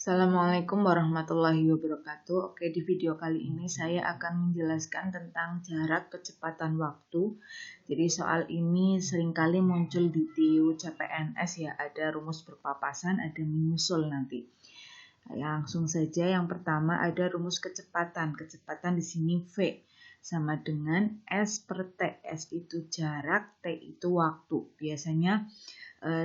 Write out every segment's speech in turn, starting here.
Assalamualaikum warahmatullahi wabarakatuh. Oke, di video kali ini saya akan menjelaskan tentang jarak kecepatan waktu. Jadi soal ini seringkali muncul di TIU CPNS ya, ada rumus berpapasan, ada menyusul nanti. Langsung saja yang pertama ada rumus kecepatan. Kecepatan di sini V sama dengan S per T. S itu jarak, T itu waktu. Biasanya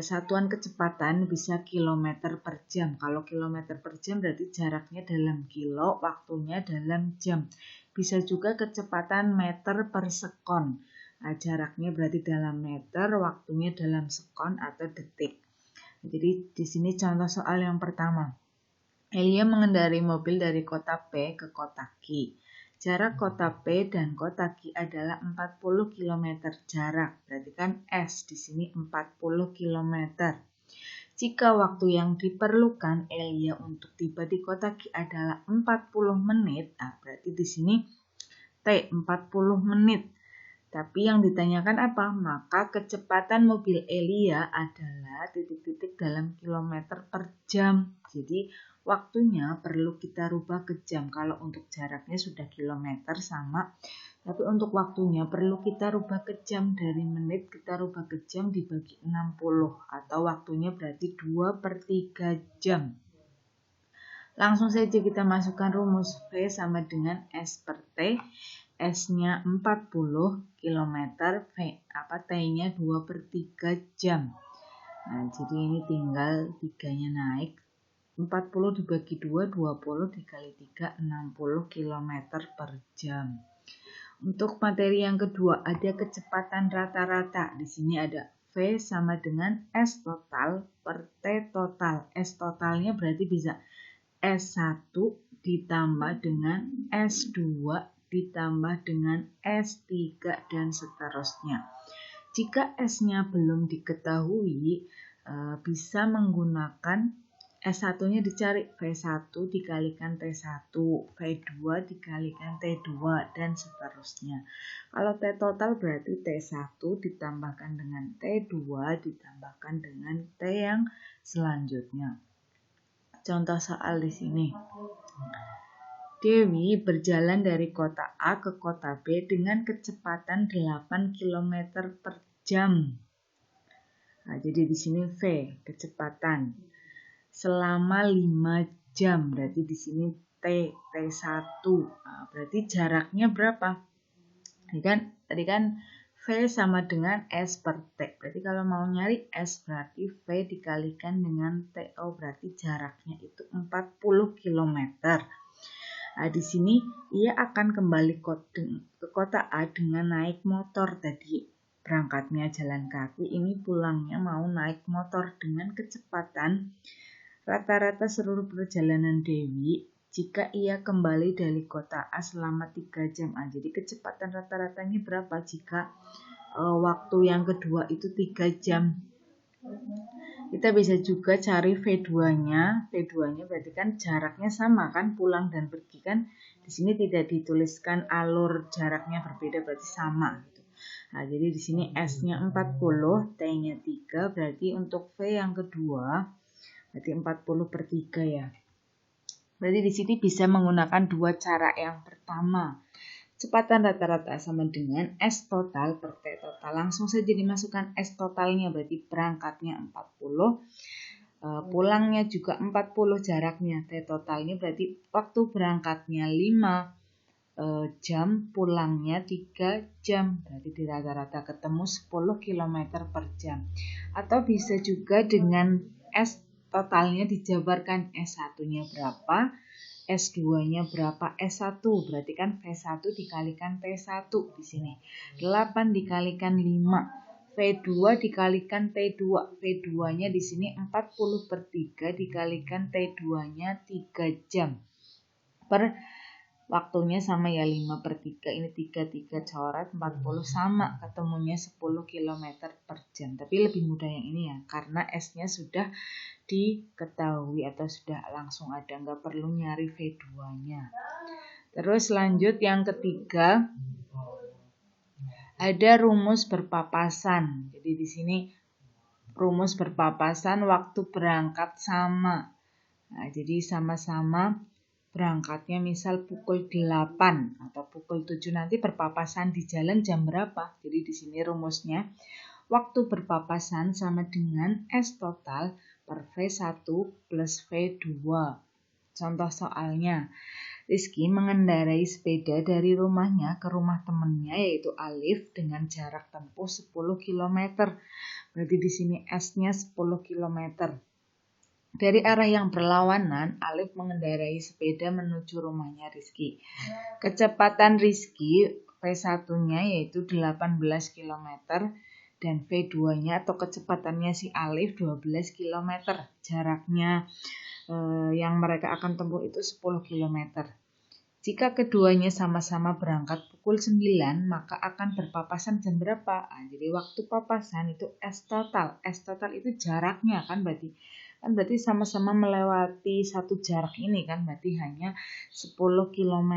satuan kecepatan bisa kilometer per jam. Kalau kilometer per jam berarti jaraknya dalam kilo, waktunya dalam jam. Bisa juga kecepatan meter per sekon. Nah, jaraknya berarti dalam meter, waktunya dalam sekon atau detik. Jadi di sini contoh soal yang pertama. Elia mengendarai mobil dari kota P ke kota Q. Jarak kota P dan kota Q adalah 40 km jarak. Berarti kan S di sini 40 km. Jika waktu yang diperlukan Elia untuk tiba di kota Q adalah 40 menit, nah berarti di sini T 40 menit. Tapi yang ditanyakan apa? Maka kecepatan mobil Elia adalah titik-titik dalam kilometer per jam. Jadi waktunya perlu kita rubah ke jam. Kalau untuk jaraknya sudah kilometer sama. Tapi untuk waktunya perlu kita rubah ke jam. Dari menit kita rubah ke jam dibagi 60. Atau waktunya berarti 2/3 jam. Langsung saja kita masukkan rumus V sama dengan S per T. S-nya 40 km, T-nya 2/3 jam. Nah, jadi ini tinggal 3-nya naik. 40 dibagi 2, 20 dikali 3, 60 km per jam. Untuk materi yang kedua, ada kecepatan rata-rata. Di sini ada V sama dengan S total per T total. S totalnya berarti bisa S1 ditambah dengan S2 ditambah dengan S3 dan seterusnya. Jika S-nya belum diketahui, bisa menggunakan S1-nya dicari V1 dikalikan T1, V2 dikalikan T2 dan seterusnya. Kalau T total berarti T1 ditambahkan dengan T2 ditambahkan dengan T yang selanjutnya. Contoh soal di sini. Dewi berjalan dari kota A ke kota B dengan kecepatan 8 km per jam. Nah, jadi di sini V, kecepatan. Selama 5 jam, berarti di sini T1. Nah, berarti jaraknya berapa? Tadi kan V sama dengan S per T. Berarti kalau mau nyari S berarti V dikalikan dengan TO, berarti jaraknya itu 40 km. Nah, di sini ia akan kembali ke kota A dengan naik motor tadi. Berangkatnya jalan kaki, ini pulangnya mau naik motor dengan kecepatan rata-rata seluruh perjalanan Dewi jika ia kembali dari kota A selama 3 jam. Nah, jadi kecepatan rata-ratanya berapa jika waktu yang kedua itu 3 jam. Kita bisa juga cari V2-nya. V2-nya berarti kan jaraknya sama kan, pulang dan pergi kan. Di sini tidak dituliskan alur jaraknya berbeda, berarti sama gitu. Nah, jadi di sini S-nya 40, T-nya 3, berarti untuk V yang kedua berarti 40/3 ya. Berarti di sini bisa menggunakan dua cara. Yang pertama, kecepatan rata-rata sama dengan S total per T total. Langsung saja dimasukkan S totalnya, berarti berangkatnya 40, pulangnya juga 40 jaraknya. T totalnya berarti waktu berangkatnya 5 jam, pulangnya 3 jam. Berarti di rata-rata ketemu 10 km per jam. Atau bisa juga dengan S totalnya dijabarkan, S1-nya berapa, S2-nya berapa, S1 berarti kan V1 dikalikan T1 di sini. 8 dikalikan 5, V2 dikalikan T2. V2-nya di sini 40/3 dikalikan T2-nya 3 jam. Per waktunya sama ya, 5/3, ini 3 coret, 40 sama, ketemunya 10 km per jam. Tapi lebih mudah yang ini ya, karena S-nya sudah diketahui atau sudah langsung ada, nggak perlu nyari V2-nya. Terus lanjut yang ketiga, ada rumus berpapasan. Jadi di sini rumus berpapasan waktu berangkat sama. Nah, jadi sama-sama berangkatnya misal pukul 8 atau pukul 7, nanti berpapasan di jalan jam berapa. Jadi di sini rumusnya waktu berpapasan sama dengan S total per V1 plus V2. Contoh soalnya, Rizky mengendarai sepeda dari rumahnya ke rumah temannya yaitu Alif dengan jarak tempuh 10 km. Berarti di sini S-nya 10 km. Dari arah yang berlawanan, Alif mengendarai sepeda menuju rumahnya Rizky. Kecepatan Rizky V1-nya yaitu 18 km dan V2-nya atau kecepatannya si Alif 12 km. Jaraknya yang mereka akan tempuh itu 10 km. Jika keduanya sama-sama berangkat pukul 9, maka akan berpapasan jam berapa? Nah, jadi waktu papasan itu S total. S total itu jaraknya kan berarti sama-sama melewati satu jarak ini kan, berarti hanya 10 km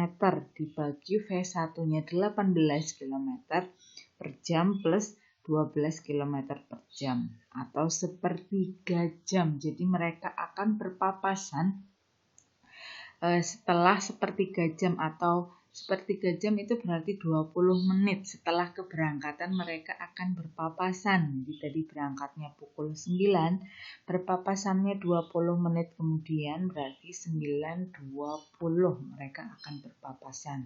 dibagi V1-nya 18 km per jam plus 12 km per jam atau sepertiga jam. Jadi mereka akan berpapasan setelah sepertiga jam, atau sepertiga jam itu berarti 20 menit setelah keberangkatan mereka akan berpapasan. Jadi tadi berangkatnya pukul 9, berpapasannya 20 menit kemudian, berarti 9.20 mereka akan berpapasan.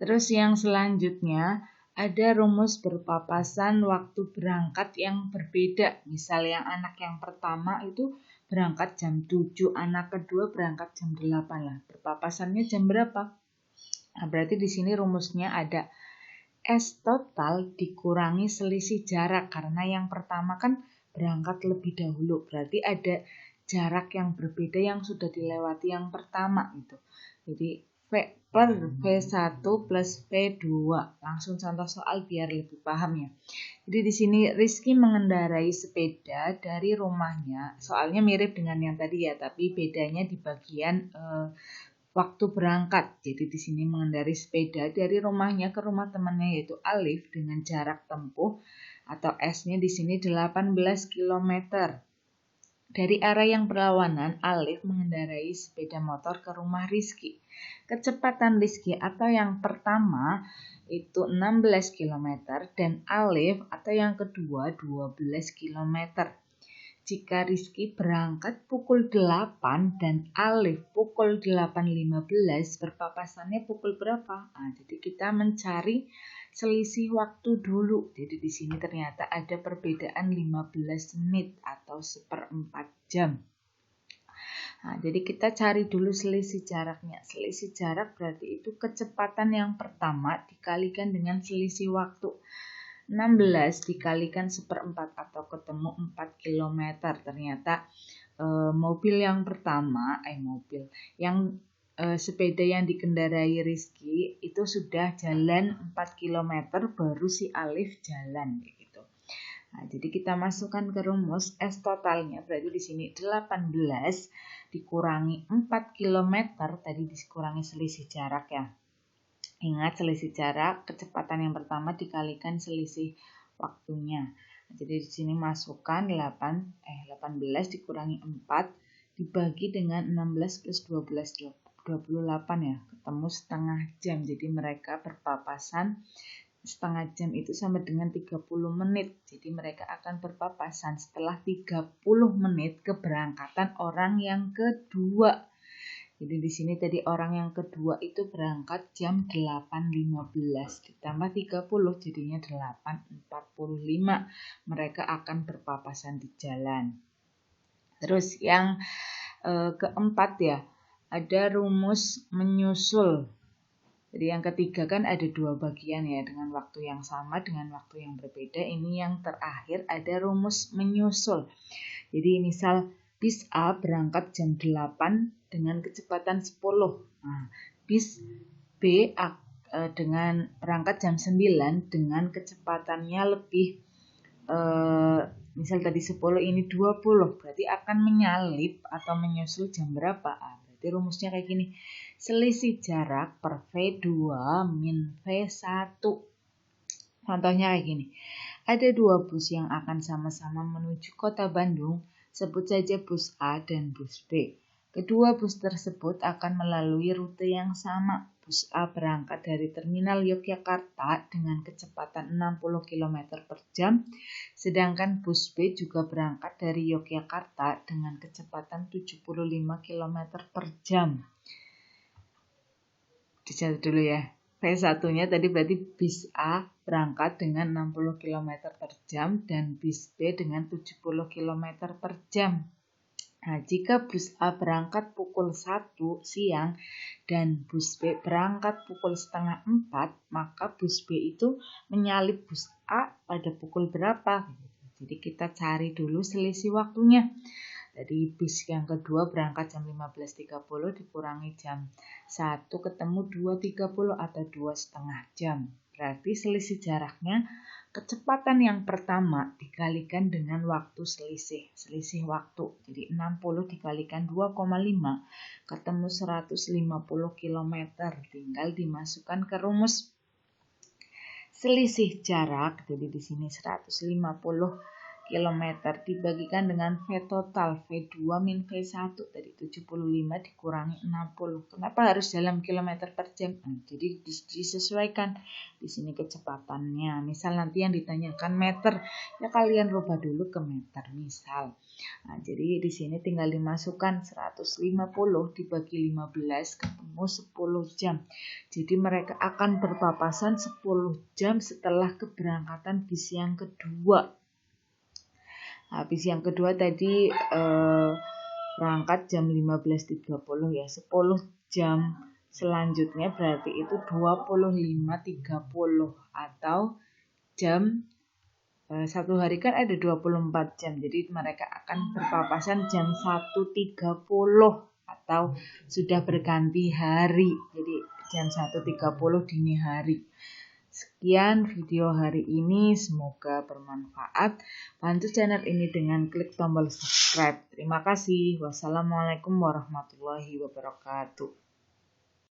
Terus yang selanjutnya ada rumus berpapasan waktu berangkat yang berbeda. Misal yang anak yang pertama itu berangkat jam 7, anak kedua berangkat jam 8 lah. Berpapasannya jam berapa? Nah, berarti di sini rumusnya ada S total dikurangi selisih jarak, karena yang pertama kan berangkat lebih dahulu. Berarti ada jarak yang berbeda yang sudah dilewati yang pertama gitu. Jadi V per V1 plus V2. Langsung contoh soal biar lebih paham ya. Jadi di sini Rizky mengendarai sepeda dari rumahnya. Soalnya mirip dengan yang tadi ya, tapi bedanya di bagian waktu berangkat. Jadi di sini mengendarai sepeda dari rumahnya ke rumah temannya yaitu Alif dengan jarak tempuh atau S-nya di sini 18 km. Dari arah yang berlawanan, Alif mengendarai sepeda motor ke rumah Rizky. Kecepatan Rizky atau yang pertama itu 16 km dan Alif atau yang kedua 12 km. Jika Rizky berangkat pukul 8 dan Alif pukul 8.15, berpapasannya pukul berapa? Nah, jadi kita mencari selisih waktu dulu. Jadi di sini ternyata ada perbedaan 15 menit atau 1/4 jam. Nah, jadi kita cari dulu selisih jaraknya. Selisih jarak berarti itu kecepatan yang pertama dikalikan dengan selisih waktu. 16 dikalikan 1/4 atau ketemu 4 km. Ternyata mobil yang pertama, sepeda yang dikendarai Rizky itu sudah jalan 4 km baru si Alif jalan gitu. Nah, jadi kita masukkan ke rumus S totalnya, berarti di sini 18 dikurangi 4 km, tadi dikurangi selisih jarak ya. Ingat selisih jarak, kecepatan yang pertama dikalikan selisih waktunya. Jadi di sini masukkan 18 dikurangi 4 dibagi dengan 16 plus 12, 28 ya. Ketemu setengah jam. Jadi mereka berpapasan setengah jam itu sama dengan 30 menit. Jadi mereka akan berpapasan setelah 30 menit keberangkatan orang yang kedua. Jadi di sini tadi orang yang kedua itu berangkat jam 8.15 ditambah 30 jadinya 8.45. Mereka akan berpapasan di jalan. Terus yang keempat ya, ada rumus menyusul. Jadi yang ketiga kan ada 2 bagian ya dengan waktu yang sama dengan waktu yang berbeda. Ini yang terakhir ada rumus menyusul. Jadi misal bis A berangkat jam 8 dengan kecepatan 10. Nah, bis B dengan berangkat jam 9 dengan kecepatannya lebih misal tadi 10 ini 20, berarti akan menyalip atau menyusul jam berapa? Berarti rumusnya kayak gini. Selisih jarak per V2 min V1. Contohnya kayak gini. Ada 2 bus yang akan sama-sama menuju kota Bandung. Sebut saja bus A dan bus B. Kedua bus tersebut akan melalui rute yang sama. Bus A berangkat dari Terminal Yogyakarta dengan kecepatan 60 km per jam, sedangkan bus B juga berangkat dari Yogyakarta dengan kecepatan 75 km per jam. Dicatat dulu ya. P1-nya tadi berarti bis A berangkat dengan 60 km per jam dan bis B dengan 70 km per jam. Nah, jika bus A berangkat pukul 1 siang dan bus B berangkat pukul setengah 4, maka bus B itu menyalip bus A pada pukul berapa? Jadi kita cari dulu selisih waktunya. Jadi bis yang kedua berangkat jam 15.30 dikurangi jam 1 ketemu 2.30 atau 2,5 jam. Berarti selisih jaraknya kecepatan yang pertama dikalikan dengan waktu selisih waktu. Jadi 60 dikalikan 2,5 ketemu 150 km. Tinggal dimasukkan ke rumus selisih jarak. Jadi di sini 150 km dibagikan dengan V total V2 min V1 tadi 75 dikurangi 60. Kenapa harus dalam kilometer per jam? Jadi disesuaikan di sini kecepatannya. Misal nanti yang ditanyakan meter, ya kalian rubah dulu ke meter misal. Nah, jadi di sini tinggal dimasukkan 150 dibagi 15 ketemu 10 jam. Jadi mereka akan berpapasan 10 jam setelah keberangkatan bis yang kedua. Habis yang kedua tadi berangkat jam 15.30 ya, 10 jam selanjutnya berarti itu 25.30 atau jam satu hari kan ada 24 jam, jadi mereka akan berpapasan jam 1.30 atau sudah berganti hari, jadi jam 1.30 dini hari. Sekian video hari ini, semoga bermanfaat. Bantu channel ini dengan klik tombol subscribe. Terima kasih. Wassalamualaikum warahmatullahi wabarakatuh.